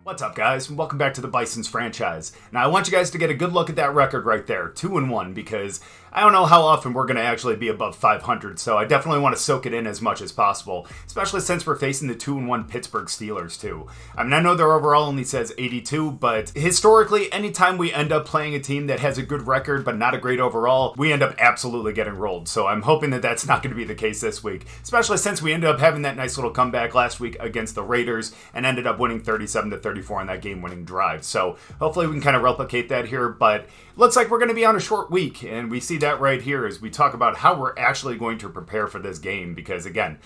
What's up, guys? Welcome back to the Bisons franchise. Now, I want you guys to get a good look at that record right there, 2-1, because I don't know how often we're going to actually be above 500, so I definitely want to soak it in as much as possible, especially since we're facing the 2-1 Pittsburgh Steelers, too. I mean, I know their overall only says 82, but historically, anytime we end up playing a team that has a good record but not a great overall, we end up absolutely getting rolled, so I'm hoping that that's not going to be the case this week, especially since we ended up having that nice little comeback last week against the Raiders and ended up winning 37-34 on that game-winning drive. So hopefully we can kind of replicate that here, but looks like we're going to be on a short week, and we see that right here as we talk about how we're actually going to prepare for this game, because again,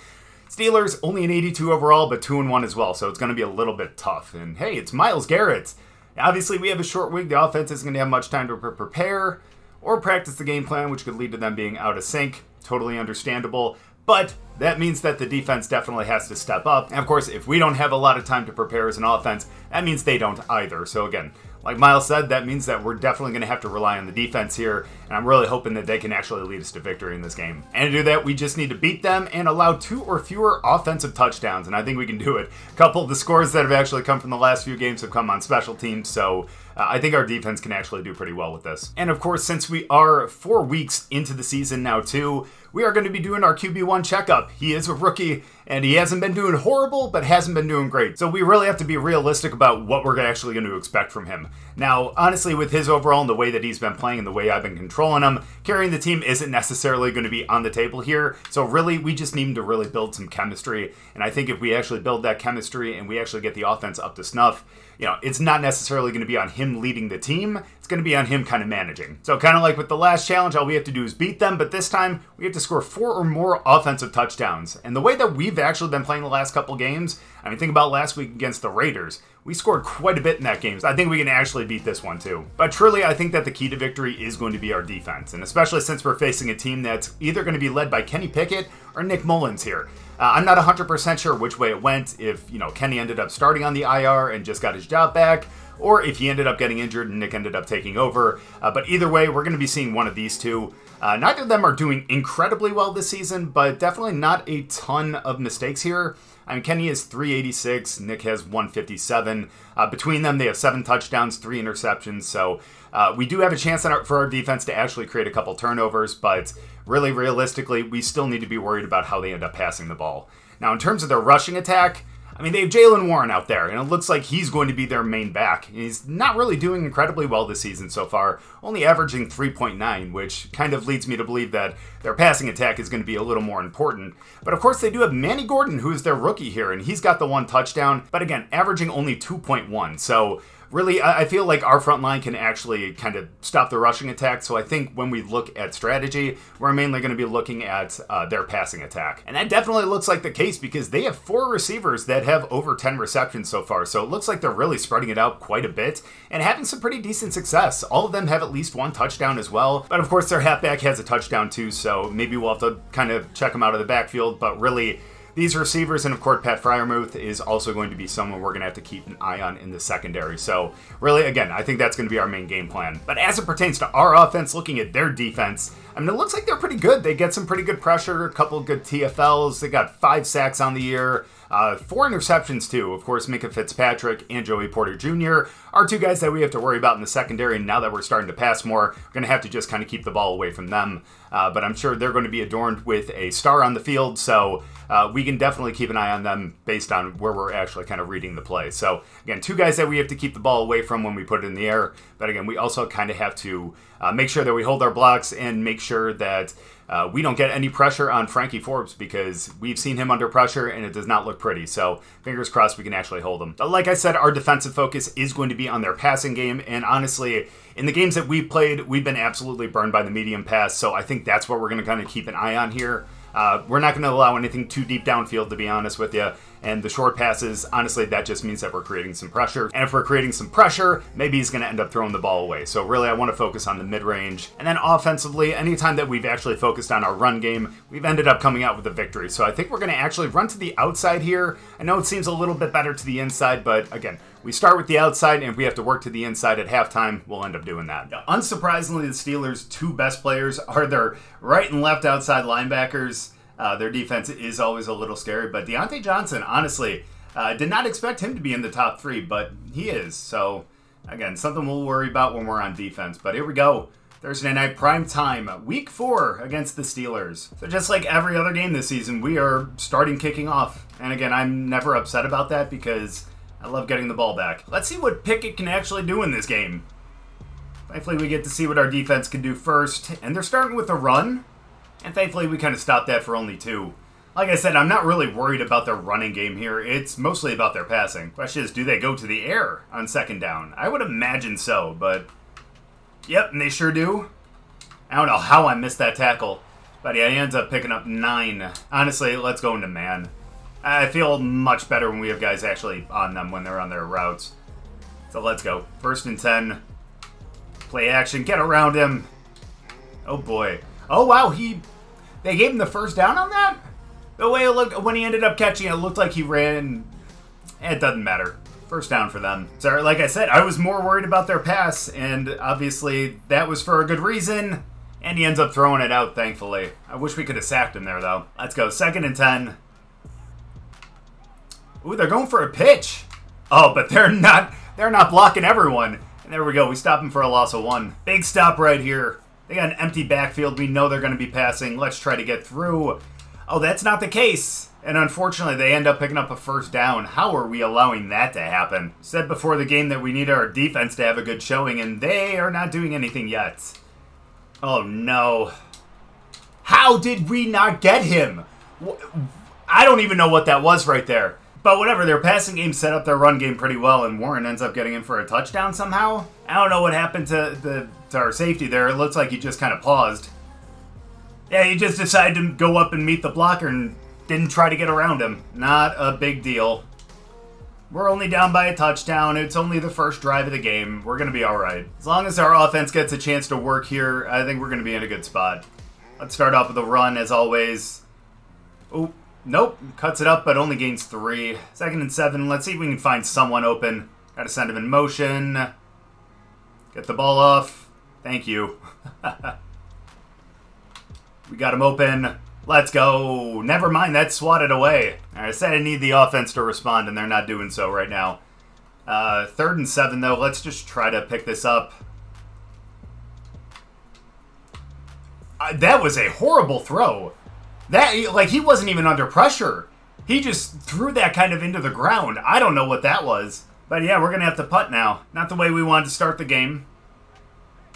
Steelers only an 82 overall, but 2-1 as well, so it's going to be a little bit tough. And hey, it's Myles Garrett. Obviously, we have a short week. The offense isn't going to have much time to prepare or practice the game plan, which could lead to them being out of sync. Totally understandable. But that means that the defense definitely has to step up. And of course, if we don't have a lot of time to prepare as an offense, that means they don't either. So again, like Miles said, that means that we're definitely going to have to rely on the defense here, and I'm really hoping that they can actually lead us to victory in this game. And to do that, we just need to beat them and allow 2 or fewer offensive touchdowns, and I think we can do it. A couple of the scores that have actually come from the last few games have come on special teams, so I think our defense can actually do pretty well with this. And of course, since we are 4 weeks into the season now too, we are going to be doing our QB1 checkup. He is a rookie, and he hasn't been doing horrible, but hasn't been doing great. So we really have to be realistic about what we're actually going to expect from him. Now, honestly, with his overall and the way that he's been playing and the way I've been controlling him, carrying the team isn't necessarily going to be on the table here. So really, we just need him to really build some chemistry. And I think if we actually build that chemistry and we actually get the offense up to snuff, you know, it's not necessarily going to be on him leading the team. It's going to be on him kind of managing. So kind of like with the last challenge, all we have to do is beat them, but this time we have to score 4 or more offensive touchdowns. And the way that we've actually been playing the last couple games, I mean, think about last week against the Raiders. We scored quite a bit in that game, so I think we can actually beat this one too. But truly, I think that the key to victory is going to be our defense, and especially since we're facing a team that's either going to be led by Kenny Pickett or Nick Mullins here. I'm not 100% sure which way it went, if, you know, Kenny ended up starting on the IR and just got his job back, or if he ended up getting injured and Nick ended up taking over. But either way, we're going to be seeing one of these two. Neither of them are doing incredibly well this season, but definitely not a ton of mistakes here. I mean, Kenny is 386, Nick has 157. Between them, they have 7 touchdowns, 3 interceptions. So we do have a chance for our defense to actually create a couple turnovers, but really, realistically, we still need to be worried about how they end up passing the ball. Now, in terms of their rushing attack, I mean, they have Jaylen Warren out there, and it looks like he's going to be their main back. He's not really doing incredibly well this season so far, only averaging 3.9, which kind of leads me to believe that their passing attack is going to be a little more important. But of course, they do have Manny Gordon, who is their rookie here, and he's got the 1 touchdown, but again, averaging only 2.1. So really, I feel like our front line can actually kind of stop the rushing attack. So I think when we look at strategy, we're mainly going to be looking at their passing attack. And that definitely looks like the case because they have 4 receivers that have over 10 receptions so far. So it looks like they're really spreading it out quite a bit and having some pretty decent success. All of them have at least 1 touchdown as well. But of course, their halfback has a touchdown too. So maybe we'll have to kind of check them out of the backfield. But really, these receivers, and of course Pat Freiermuth is also going to be someone we're going to have to keep an eye on in the secondary. So really, again, I think that's going to be our main game plan. But as it pertains to our offense, looking at their defense, I mean, it looks like they're pretty good. They get some pretty good pressure, a couple of good TFLs. They got 5 sacks on the year. 4 interceptions too. Of course, Minka Fitzpatrick and Joey Porter Jr. are 2 guys that we have to worry about in the secondary. And now that we're starting to pass more, we're going to have to just kind of keep the ball away from them. But I'm sure they're going to be adorned with a star on the field. So we can definitely keep an eye on them based on where we're actually kind of reading the play. So again, 2 guys that we have to keep the ball away from when we put it in the air. But again, we also kind of have to make sure that we hold our blocks and make sure that we don't get any pressure on Frankie Forbes because we've seen him under pressure and it does not look pretty. So fingers crossed we can actually hold him. But like I said, our defensive focus is going to be on their passing game. And honestly, in the games that we've played, we've been absolutely burned by the medium pass. So I think that's what we're going to kind of keep an eye on here. We're not going to allow anything too deep downfield, to be honest with you. And the short passes, honestly, that just means that we're creating some pressure. And if we're creating some pressure, maybe he's going to end up throwing the ball away. So really, I want to focus on the mid-range. And then offensively, anytime that we've actually focused on our run game, we've ended up coming out with a victory. So I think we're going to actually run to the outside here. I know it seems a little bit better to the inside, but again, we start with the outside, and if we have to work to the inside at halftime, we'll end up doing that. Now, unsurprisingly, the Steelers' 2 best players are their right and left outside linebackers. Their defense is always a little scary, but Deontay Johnson, honestly, Did not expect him to be in the top 3, but he is. So, again, something we'll worry about when we're on defense. But here we go. Thursday night prime time, week 4 against the Steelers. So just like every other game this season, we are starting kicking off. And again, I'm never upset about that because I love getting the ball back. Let's see what Pickett can actually do in this game. Thankfully, we get to see what our defense can do first. And they're starting with a run. And thankfully, we kind of stopped that for only 2. Like I said, I'm not really worried about their running game here. It's mostly about their passing. Question is, do they go to the air on second down? I would imagine so, but... Yep, and they sure do. I don't know how I missed that tackle. But yeah, he ends up picking up 9. Honestly, let's go into man. I feel much better when we have guys actually on them when they're on their routes. So let's go. 1st and 10. Play action. Get around him. Oh boy. Oh wow, they gave him the first down on that? The way it looked, when he ended up catching it, looked like he ran. It doesn't matter. First down for them. Sorry, like I said, I was more worried about their pass, and obviously that was for a good reason, and he ends up throwing it out, thankfully. I wish we could have sacked him there, though. Let's go. 2nd and 10. Ooh, they're going for a pitch. Oh, but they're not blocking everyone. And there we go. We stop him for a loss of 1. Big stop right here. They got an empty backfield. We know they're going to be passing. Let's try to get through. Oh, that's not the case. And unfortunately, they end up picking up a first down. How are we allowing that to happen? Said before the game that we need our defense to have a good showing, and they are not doing anything yet. Oh, no. How did we not get him? I don't even know what that was right there. But whatever, their passing game set up their run game pretty well, and Warren ends up getting in for a touchdown somehow. I don't know what happened to our safety there. It looks like he just kind of paused. Yeah, he just decided to go up and meet the blocker and didn't try to get around him. Not a big deal. We're only down by a touchdown. It's only the first drive of the game. We're going to be all right. As long as our offense gets a chance to work here, I think we're going to be in a good spot. Let's start off with a run, as always. Oh, nope. Cuts it up, but only gains 3. 2nd and 7. Let's see if we can find someone open. Got to send him in motion. Get the ball off. Thank you. We got him open. Let's go. Never mind, that's swatted away. I said I need the offense to respond, and they're not doing so right now. 3rd and 7, though. Let's just try to pick this up. That was a horrible throw. He wasn't even under pressure. He just threw that kind of into the ground. I don't know what that was. But yeah, we're going to have to punt now. Not the way we wanted to start the game.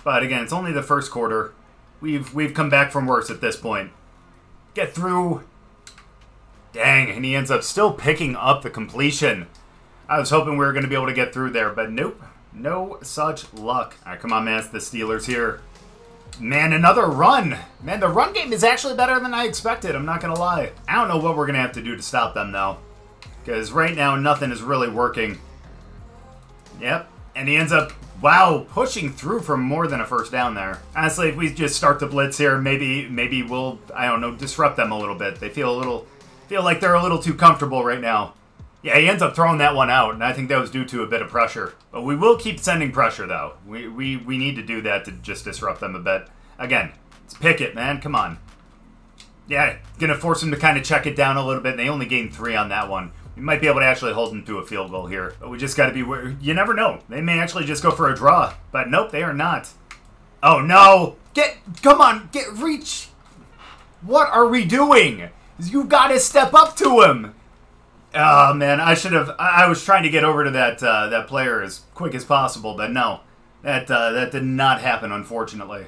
But again, it's only the first quarter. We've come back from worse at this point. Get through. Dang, and he ends up still picking up the completion. I was hoping we were going to be able to get through there, but nope. No such luck. All right, come on, man. It's the Steelers here. Man, another run. Man, the run game is actually better than I expected. I'm not going to lie. I don't know what we're going to have to do to stop them, though. Because right now, nothing is really working. Yep. And he ends up, wow, pushing through for more than a first down there. Honestly, if we just start the blitz here, maybe we'll, I don't know, disrupt them a little bit. They feel like they're a little too comfortable right now. Yeah, he ends up throwing that one out, and I think that was due to a bit of pressure. But we will keep sending pressure, though. We need to do that to just disrupt them a bit. Again, it's Pickett, man. Come on. Yeah, gonna force him to kind of check it down a little bit, and they only gained 3 on that one. We might be able to actually hold them to a field goal here. But we just got to be... You never know. They may actually just go for a draw. But nope, they are not. Oh, no. Come on. Reach. What are we doing? You got to step up to him. Oh, man. I was trying to get over to that player as quick as possible. But no. That did not happen, unfortunately.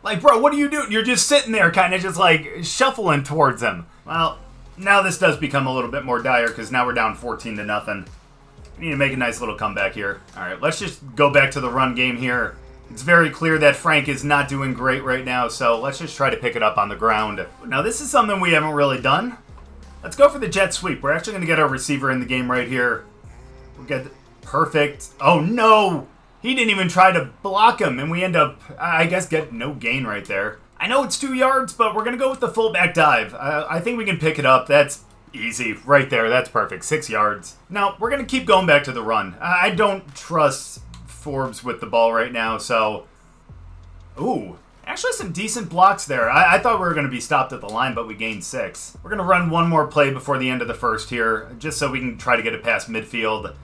Like, bro, what are you doing? You're just sitting there kind of just, like, shuffling towards him. Well... Now this does become a little bit more dire because now we're down 14-0. We need to make a nice little comeback here. All right, let's just go back to the run game here. It's very clear that Frank is not doing great right now, so let's just try to pick it up on the ground. Now this is something we haven't really done. Let's go for the jet sweep. We're actually going to get our receiver in the game right here. We'll get perfect. Oh no! He didn't even try to block him, and we end up, I guess, get no gain right there. I know it's 2 yards, but we're going to go with the fullback dive. I think we can pick it up. That's easy. Right there. That's perfect. 6 yards. Now, we're going to keep going back to the run. I don't trust Forbes with the ball right now, so... Ooh. Actually, some decent blocks there. I thought we were going to be stopped at the line, but we gained 6. We're going to run one more play before the end of the first here, just so we can try to get it past midfield.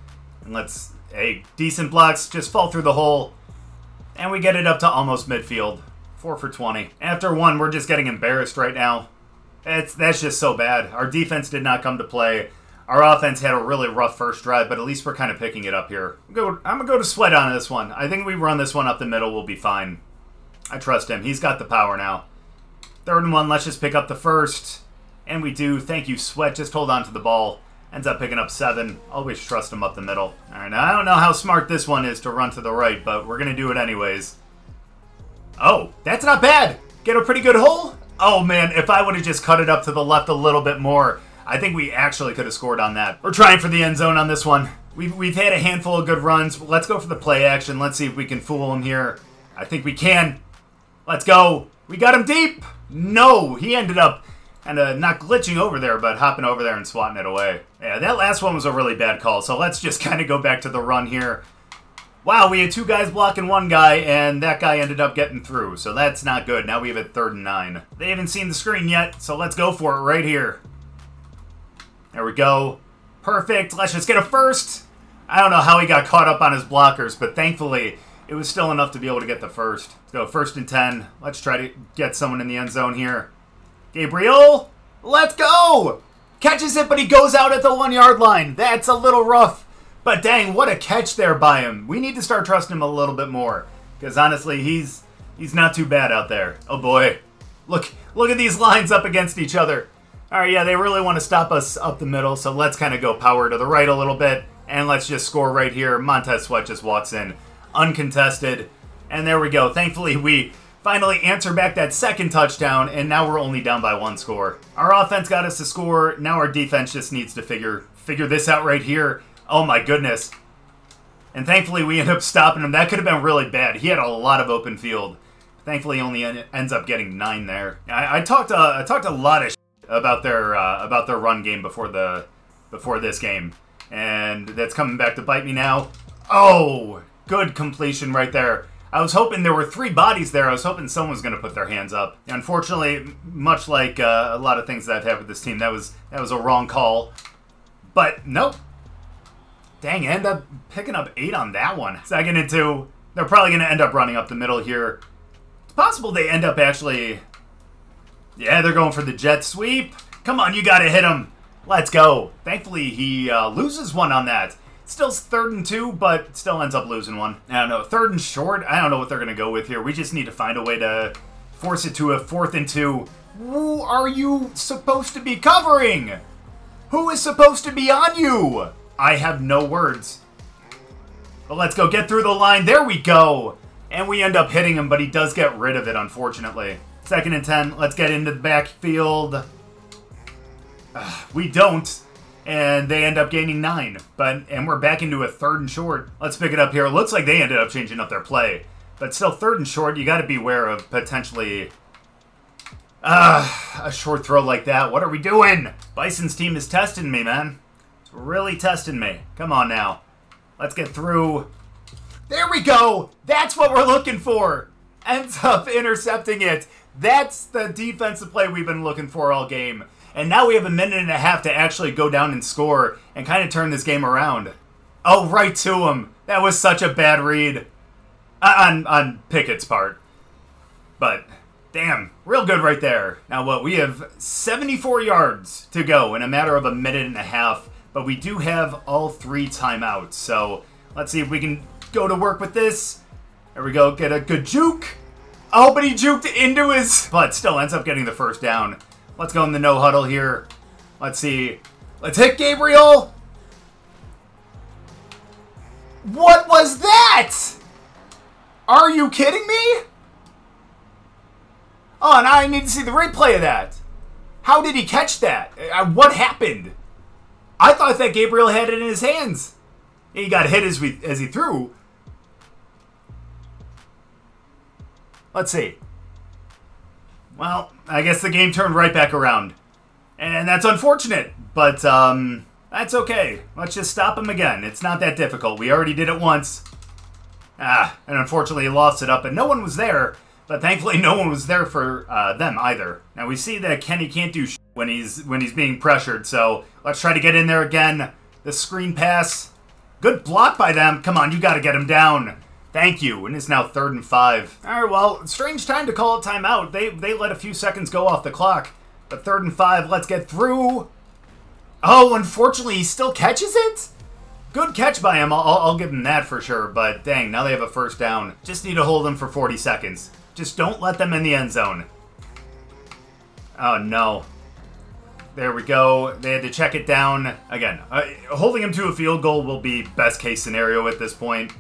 And let's, hey, decent blocks, just fall through the hole. And we get it up to almost midfield. 4 for 20. After 1, we're just getting embarrassed right now. That's just so bad. Our defense did not come to play. Our offense had a really rough first drive, but at least we're kind of picking it up here. I'm going to go to Sweat on this one. I think we run this one up the middle, we'll be fine. I trust him. He's got the power now. 3rd and 1, let's just pick up the first. And we do. Thank you, Sweat. Just hold on to the ball. Ends up picking up 7. Always trust him up the middle. All right, now I don't know how smart this one is to run to the right, but we're going to do it anyways. Oh, that's not bad. Get a pretty good hole. Oh, man, if I would have just cut it up to the left a little bit more, I think we actually could have scored on that. We're trying for the end zone on this one. We've had a handful of good runs. Let's go for the play action. Let's see if we can fool him here. I think we can. Let's go. We got him deep. No, he ended up kind of not glitching over there, but hopping over there and swatting it away. Yeah, that last one was a really bad call, so let's just kind of go back to the run here. Wow, we had 2 guys blocking 1 guy, and that guy ended up getting through, so that's not good. Now we have a 3rd and 9. They haven't seen the screen yet, so let's go for it right here. There we go. Perfect. Let's just get a first. I don't know how he got caught up on his blockers, but thankfully it was still enough to be able to get the first. Let's go 1st and 10. Let's try to get someone in the end zone here. Gabriel, let's go! Catches it, but he goes out at the 1-yard line. That's a little rough. But dang, what a catch there by him. We need to start trusting him a little bit more. Because honestly, he's not too bad out there. Oh boy. Look at these lines up against each other. Alright, yeah, they really want to stop us up the middle, so let's kind of go power to the right a little bit. And let's just score right here. Montez Sweat just walks in uncontested. And there we go. Thankfully, we finally answer back that 2nd touchdown, and now we're only down by 1 score. Our offense got us to score. Now our defense just needs to figure this out right here. Oh my goodness. And thankfully, we end up stopping him. That could have been really bad. He had a lot of open field. Thankfully, he only ends up getting 9 there. I talked a lot of about their run game before this game, and that's coming back to bite me now. Oh, good completion right there. I was hoping there were 3 bodies there. I was hoping someone was going to put their hands up. Unfortunately, much like a lot of things that I've had with this team, that was a wrong call. But nope. Dang, I end up picking up 8 on that one. 2nd and 2. They're probably going to end up running up the middle here. It's possible they end up actually... Yeah, they're going for the jet sweep. Come on, you got to hit him. Let's go. Thankfully, he loses 1 on that. Still 3rd and 2, but still ends up losing 1. I don't know. 3rd and short. I don't know what they're going to go with here. We just need to find a way to force it to a 4th and 2. Who are you supposed to be covering? Who is supposed to be on you? I have no words. But let's go get through the line. There we go. And we end up hitting him, but he does get rid of it, unfortunately. 2nd and 10. Let's get into the backfield. We don't. And they end up gaining 9. And we're back into a 3rd and short. Let's pick it up here. It looks like they ended up changing up their play. But still 3rd and short. You got to beware of potentially a short throw like that. What are we doing? Bison's team is testing me, man. It's really testing me. Come on now. Let's get through. There we go. That's what we're looking for. Ends up intercepting it. That's the defensive play we've been looking for all game. And now we have a minute and a half to actually go down and score and kind of turn this game around. Oh, right to him. That was such a bad read on Pickett's part. But, damn, real good right there. Now what, we have 74 yards to go in a matter of a minute and a half. But we do have all 3 timeouts. So, let's see if we can go to work with this. There we go, get a good juke. Oh, but he juked into his... But still ends up getting the first down. Let's go in the no huddle here. Let's see. Let's hit Gabriel. What was that? Are you kidding me? Oh, now I need to see the replay of that. How did he catch that? What happened? I thought that Gabriel had it in his hands. He got hit as he threw. Let's see. Well, I guess the game turned right back around. And that's unfortunate, but that's okay. Let's just stop him again. It's not that difficult. We already did it once. And unfortunately he lost it up, and no one was there. But thankfully, no one was there for them either. Now we see that Kenny can't do when he's being pressured. So let's try to get in there again. The screen pass, good block by them. Come on, you got to get him down. Thank you. And it's now 3rd and 5. All right, well, strange time to call a timeout. They let a few seconds go off the clock. But 3rd and 5, let's get through. Oh, unfortunately, he still catches it? Good catch by him. I'll give him that for sure. But dang, now they have a first down. Just need to hold them for 40 seconds. Just don't let them in the end zone. Oh, no. There we go. They had to check it down. Again, holding him to a field goal will be best case scenario at this point.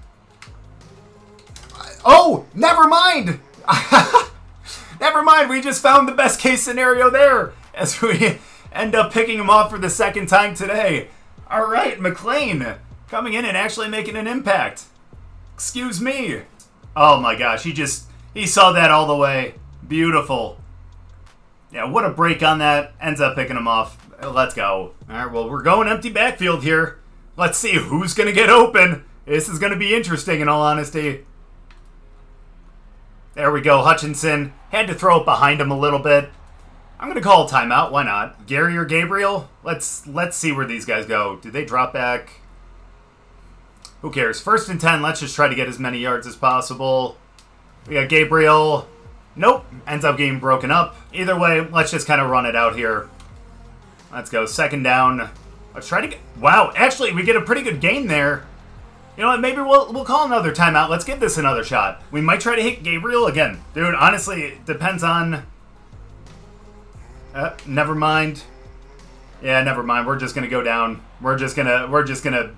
Oh, never mind. Never mind. We just found the best case scenario there as we end up picking him off for the 2nd time today. All right, McLean coming in and actually making an impact. Excuse me. Oh my gosh, he saw that all the way. Beautiful. Yeah, what a break on that. Ends up picking him off. Let's go. All right, well, we're going empty backfield here. Let's see who's going to get open. This is going to be interesting in all honesty. There we go. Hutchinson had to throw it behind him a little bit. I'm going to call a timeout. Why not? Gary or Gabriel? Let's see where these guys go. Do they drop back? Who cares? 1st and 10. Let's just try to get as many yards as possible. We got Gabriel. Nope. Ends up getting broken up. Either way, let's just kind of run it out here. Let's go. 2nd down. Let's try to get... Wow. Actually, we get a pretty good gain there. You know what? Maybe we'll call another timeout. Let's give this another shot. We might try to hit Gabriel again. Dude, honestly, it depends on... never mind. Yeah, never mind. We're just gonna go down. We're just gonna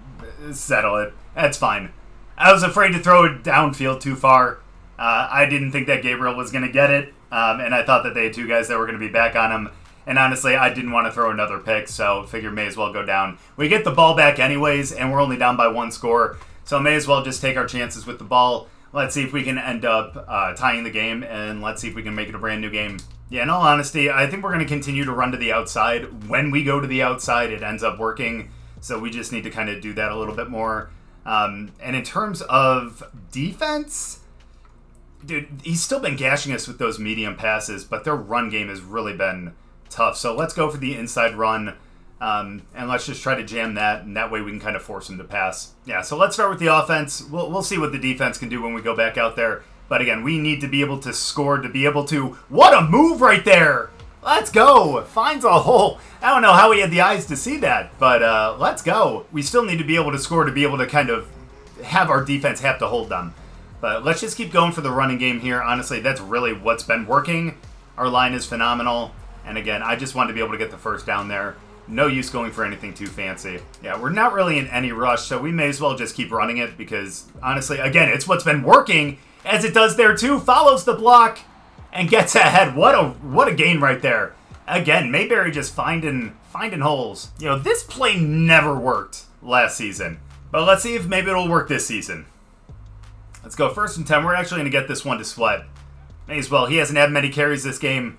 settle it. That's fine. I was afraid to throw it downfield too far. I didn't think that Gabriel was gonna get it, and I thought that they had 2 guys that were gonna be back on him. And honestly, I didn't want to throw another pick, so figure may as well go down. We get the ball back anyways, and we're only down by 1 score, so may as well just take our chances with the ball. Let's see if we can end up tying the game, and let's see if we can make it a brand new game. Yeah, in all honesty, I think we're going to continue to run to the outside. When we go to the outside, it ends up working, so we just need to kind of do that a little bit more. And in terms of defense, dude, he's still been gashing us with those medium passes, but their run game has really been tough. So let's go for the inside run, and let's just try to jam that, and that way we can kind of force him to pass. Yeah, so let's start with the offense. We'll see what the defense can do when we go back out there. But again, we need to be able to score to be able to... What a move right there! Let's go! Finds a hole. I don't know how he had the eyes to see that, but let's go. We still need to be able to score to be able to kind of have our defense have to hold them. But let's just keep going for the running game here. Honestly, that's really what's been working. Our line is phenomenal. And again, I just wanted to be able to get the first down there. No use going for anything too fancy. Yeah, we're not really in any rush, so we may as well just keep running it because, honestly, again, it's what's been working, as it does there too. Follows the block and gets ahead. What a gain right there. Again, Mayberry just finding holes. You know, this play never worked last season, but let's see if maybe it'll work this season. Let's go 1st and 10. We're actually going to get this one to Sweat. May as well. He hasn't had many carries this game,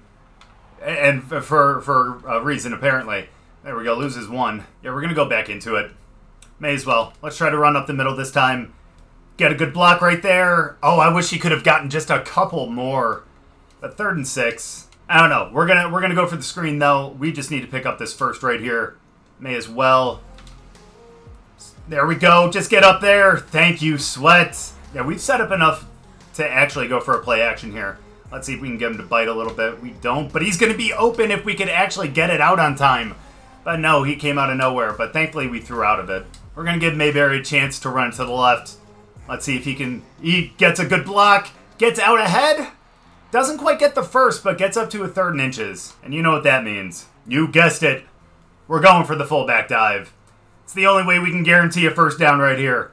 and for a reason, apparently. There we go. Loses 1. Yeah, we're going to go back into it. May as well. Let's try to run up the middle this time. Get a good block right there. Oh, I wish he could have gotten just a couple more. But 3rd and 6. I don't know. We're gonna go for the screen, though. We just need to pick up this first right here. May as well. There we go. Just get up there. Thank you, Sweat. Yeah, we've set up enough to actually go for a play action here. Let's see if we can get him to bite a little bit. We don't, but he's going to be open if we could actually get it out on time. But no, he came out of nowhere, but thankfully we threw out of it. We're going to give Mayberry a chance to run to the left. Let's see if he gets a good block, gets out ahead. Doesn't quite get the first, but gets up to a 3rd and inches. And you know what that means. You guessed it. We're going for the fullback dive. It's the only way we can guarantee a first down right here.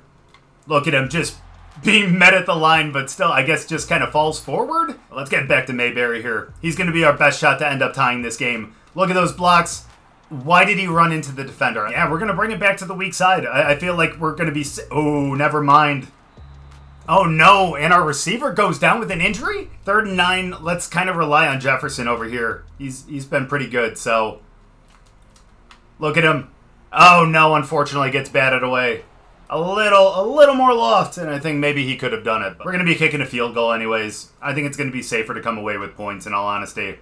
Look at him just being met at the line, but still, I guess, just kind of falls forward. Let's get back to Mayberry here. He's going to be our best shot to end up tying this game. Look at those blocks. Why did he run into the defender? Yeah, we're going to bring it back to the weak side. I feel like we're going to be... Oh, never mind. Oh, no. And our receiver goes down with an injury? 3rd and 9. Let's kind of rely on Jefferson over here. He's been pretty good, so... Look at him. Oh, no, unfortunately, gets batted away. a little more loft, and I think maybe he could have done it. But we're going to be kicking a field goal anyways. I think it's going to be safer to come away with points, in all honesty.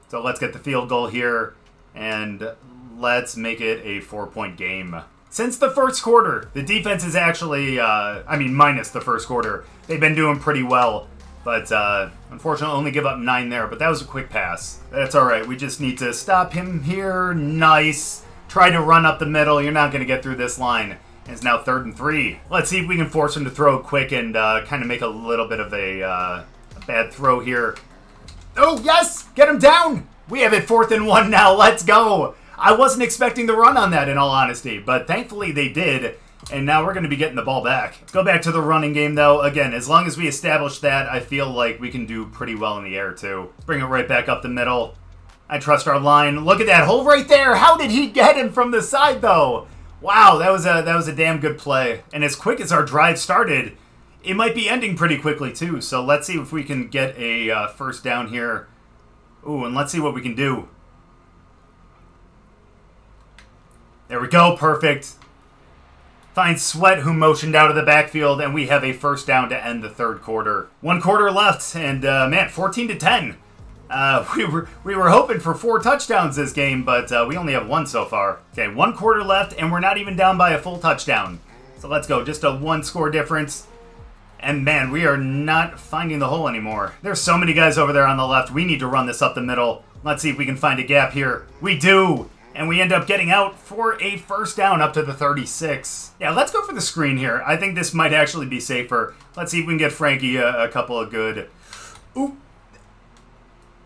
So let's get the field goal here, and let's make it a 4-point game. Since the first quarter, the defense is actually, minus the first quarter, they've been doing pretty well. But unfortunately, only give up 9 there. But that was a quick pass. That's all right. We just need to stop him here. Nice. Try to run up the middle. You're not going to get through this line. It's now 3rd and 3. Let's see if we can force him to throw quick and kind of make a little bit of a bad throw here. Oh, yes! Get him down! We have it 4th and 1 now. Let's go! I wasn't expecting the run on that, in all honesty, but thankfully they did, and now we're going to be getting the ball back. Let's go back to the running game, though. Again, as long as we establish that, I feel like we can do pretty well in the air, too. Bring it right back up the middle. I trust our line. Look at that hole right there! How did he get him from the side, though? Wow, that was a damn good play. And as quick as our drive started, it might be ending pretty quickly, too. So let's see if we can get a first down here. Ooh, and let's see what we can do. There we go, perfect. Find Sweat, who motioned out of the backfield, and we have a first down to end the 3rd quarter. 1 quarter left, and man, 14-10. We were hoping for 4 touchdowns this game, but we only have 1 so far. Okay, 1 quarter left, and we're not even down by a full touchdown. So let's go, just a 1-score difference. And man, we are not finding the hole anymore. There's so many guys over there on the left. We need to run this up the middle. Let's see if we can find a gap here. We do! And we end up getting out for a first down up to the 36. Yeah, let's go for the screen here. I think this might actually be safer. Let's see if we can get Frankie a couple of good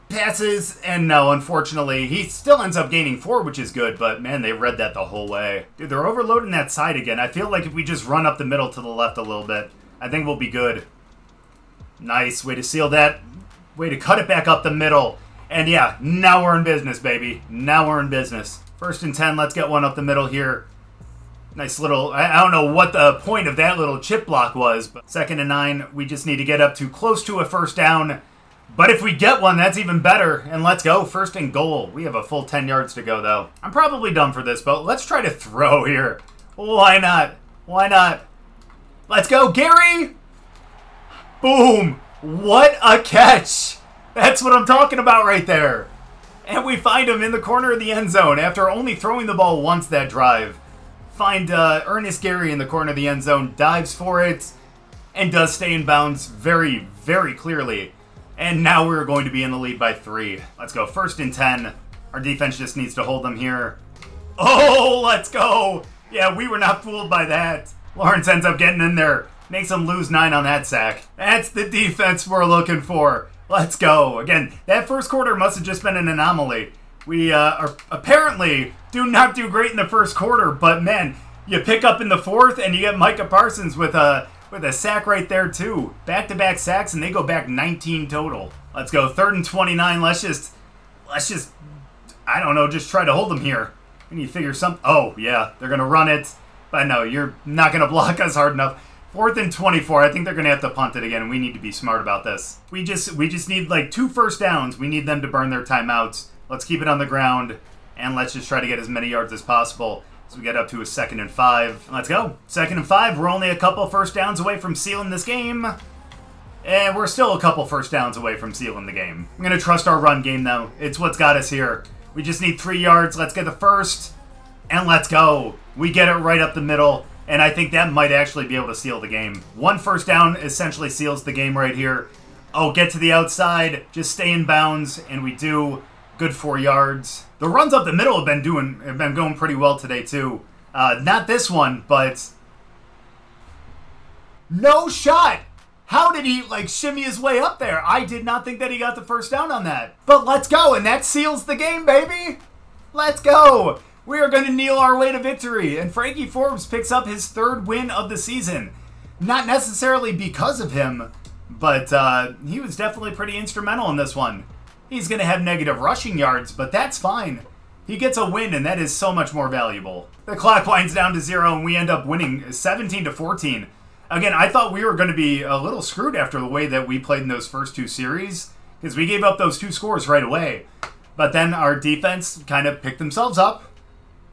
passes. And no, unfortunately, he still ends up gaining 4, which is good. But man, they read that the whole way. Dude, they're overloading that side again. I feel like if we just run up the middle to the left a little bit, I think we'll be good. Nice. Way to seal that. Way to cut it back up the middle. And yeah, now we're in business, baby. Now we're in business. 1st and 10, let's get one up the middle here. Nice little, I don't know what the point of that little chip block was, but 2nd and 9, we just need to get up to close to a first down. But if we get one, that's even better. And let's go, 1st and goal. We have a full 10 yards to go, though. I'm probably done for this, but let's try to throw here. Why not? Why not? Let's go, Gary! Boom! What a catch! That's what I'm talking about right there. And we find him in the corner of the end zone after only throwing the ball once that drive. Find Ernest Gary in the corner of the end zone, dives for it, and does stay in bounds very, very clearly. And now we're going to be in the lead by 3. Let's go, 1st and 10. Our defense just needs to hold them here. Oh, let's go! Yeah, we were not fooled by that. Lawrence ends up getting in there. Makes them lose 9 on that sack. That's the defense we're looking for. Let's go. Again, that first quarter must have just been an anomaly. We are apparently do not do great in the first quarter, but man, you pick up in the 4th and you get Micah Parsons with a sack right there too. Back-to-back sacks, and they go back 19 total. Let's go. 3rd and 29. Let's just I don't know, just try to hold them here. We need to figure something. Oh, yeah, they're going to run it. But no, you're not going to block us hard enough. 4th and 24. I think they're going to have to punt it again, and we need to be smart about this. We just need like 2 first downs. We need them to burn their timeouts. Let's keep it on the ground, and let's just try to get as many yards as possible as we get up to a 2nd and 5. Let's go. 2nd and 5. We're only a couple first downs away from sealing this game. And we're still a couple first downs away from sealing the game. I'm going to trust our run game, though. It's what's got us here. We just need 3 yards. Let's get the first, and let's go. We get it right up the middle. And I think that might actually be able to seal the game. 1 first down essentially seals the game right here. Oh, get to the outside. Just stay in bounds. And we do. Good 4 yards. The runs up the middle have been going pretty well today, too. Not this one, but... No shot! How did he, shimmy his way up there? I did not think that he got the first down on that. But let's go, and that seals the game, baby! Let's go! We are going to kneel our way to victory, and Frankie Forbes picks up his 3rd win of the season. Not necessarily because of him, but he was definitely pretty instrumental in this one. He's going to have negative rushing yards, but that's fine. He gets a win, and that is so much more valuable. The clock winds down to 0, and we end up winning 17-14. Again, I thought we were going to be a little screwed after the way that we played in those first 2 series, because we gave up those 2 scores right away. But then our defense kind of picked themselves up,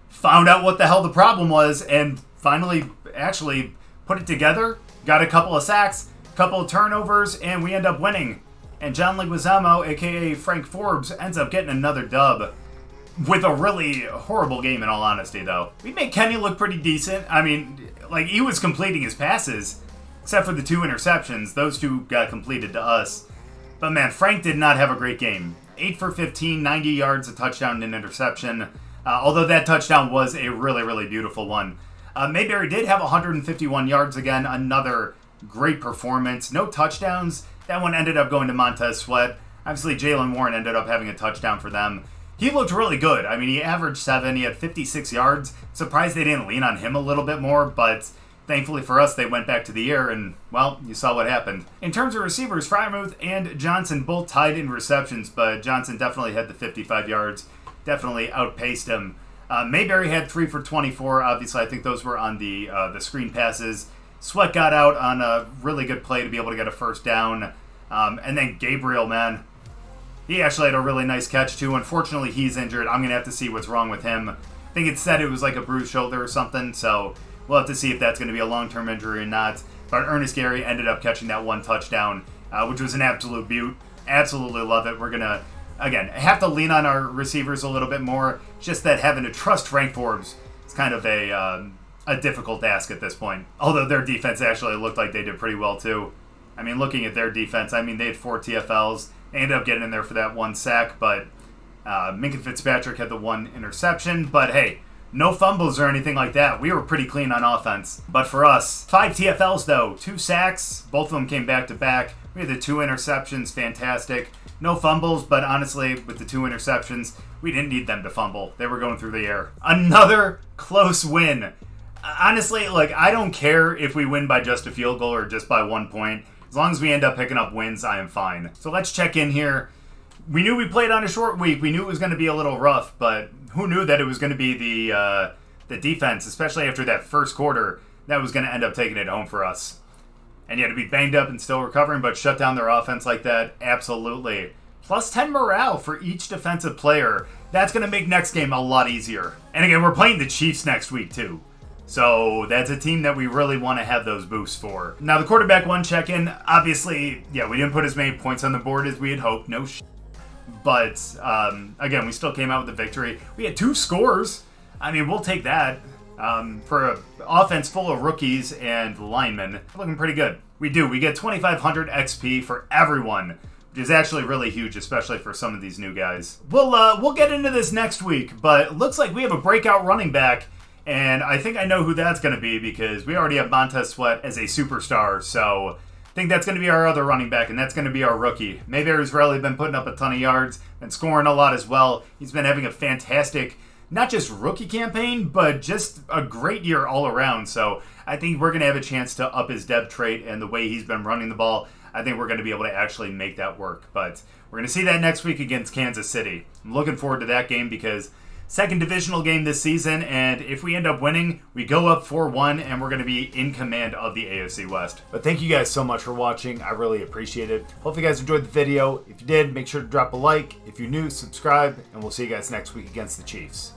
found out what the hell the problem was, and finally actually put it together, got a couple of sacks, a couple of turnovers, and we end up winning. And John Leguizamo, aka Frank Forbes, ends up getting another dub. With a really horrible game, in all honesty, though. We made Kenny look pretty decent. I mean, like, he was completing his passes, except for the 2 interceptions. Those 2 got completed to us. But man, Frank did not have a great game. 8 for 15, 90 yards, a touchdown, and an interception. Although that touchdown was a really, really beautiful one. Mayberry did have 151 yards again. Another great performance. No touchdowns. That one ended up going to Montez Sweat. Obviously, Jalen Warren ended up having a touchdown for them. He looked really good. I mean, he averaged 7. He had 56 yards. Surprised they didn't lean on him a little bit more, but thankfully for us, they went back to the air, and, well, you saw what happened. In terms of receivers, Freiermuth and Johnson both tied in receptions, but Johnson definitely had the 55 yards. Definitely outpaced him. Mayberry had 3 for 24. Obviously, I think those were on the screen passes. Sweat got out on a really good play to be able to get a first down. And then Gabriel, man. He actually had a really nice catch, too. Unfortunately, he's injured. I'm going to have to see what's wrong with him. I think it said it was like a bruised shoulder or something, so we'll have to see if that's going to be a long-term injury or not. But Ernest Gary ended up catching that 1 touchdown, which was an absolute beaut. Absolutely love it. We're going to, again, have to lean on our receivers a little bit more. Just that having to trust Frank Forbes is kind of a difficult task at this point. Although their defense actually looked like they did pretty well, too. I mean, looking at their defense, I mean, they had 4 TFLs. They ended up getting in there for that 1 sack, but Minka Fitzpatrick had the 1 interception. But hey, no fumbles or anything like that. We were pretty clean on offense. But for us, 5 TFLs though, 2 sacks. Both of them came back to back. We had the 2 interceptions, fantastic. No fumbles, but honestly, with the 2 interceptions, we didn't need them to fumble. They were going through the air. Another close win. Honestly, like, I don't care if we win by just a field goal or just by 1 point. As long as we end up picking up wins, I am fine. So let's check in here. We knew we played on a short week. We knew it was going to be a little rough, but who knew that it was going to be the defense, especially after that first quarter, that was going to end up taking it home for us. And yeah, to be banged up and still recovering, but shut down their offense like that, absolutely. Plus 10 morale for each defensive player. That's going to make next game a lot easier. And again, we're playing the Chiefs next week, too. So that's a team that we really want to have those boosts for. Now, the quarterback 1 check-in, obviously, yeah, we didn't put as many points on the board as we had hoped. No shit. But, again, we still came out with the victory. We had 2 scores. I mean, we'll take that. For an offense full of rookies and linemen, looking pretty good. We do. We get 2,500 XP for everyone, which is actually really huge, especially for some of these new guys. We'll get into this next week, but it looks like we have a breakout running back. And I think I know who that's going to be because we already have Montez Sweat as a superstar. So I think that's going to be our other running back, and that's going to be our rookie. Mayberry's really been putting up a ton of yards and scoring a lot as well. He's been having a fantastic, not just rookie campaign, but just a great year all around. So I think we're going to have a chance to up his depth trait and the way he's been running the ball. I think we're going to be able to actually make that work. But we're going to see that next week against Kansas City. I'm looking forward to that game because second divisional game this season, and if we end up winning, we go up 4-1, and we're going to be in command of the AFC West. But thank you guys so much for watching. I really appreciate it. Hope you guys enjoyed the video. If you did, make sure to drop a like. If you're new, subscribe, and we'll see you guys next week against the Chiefs.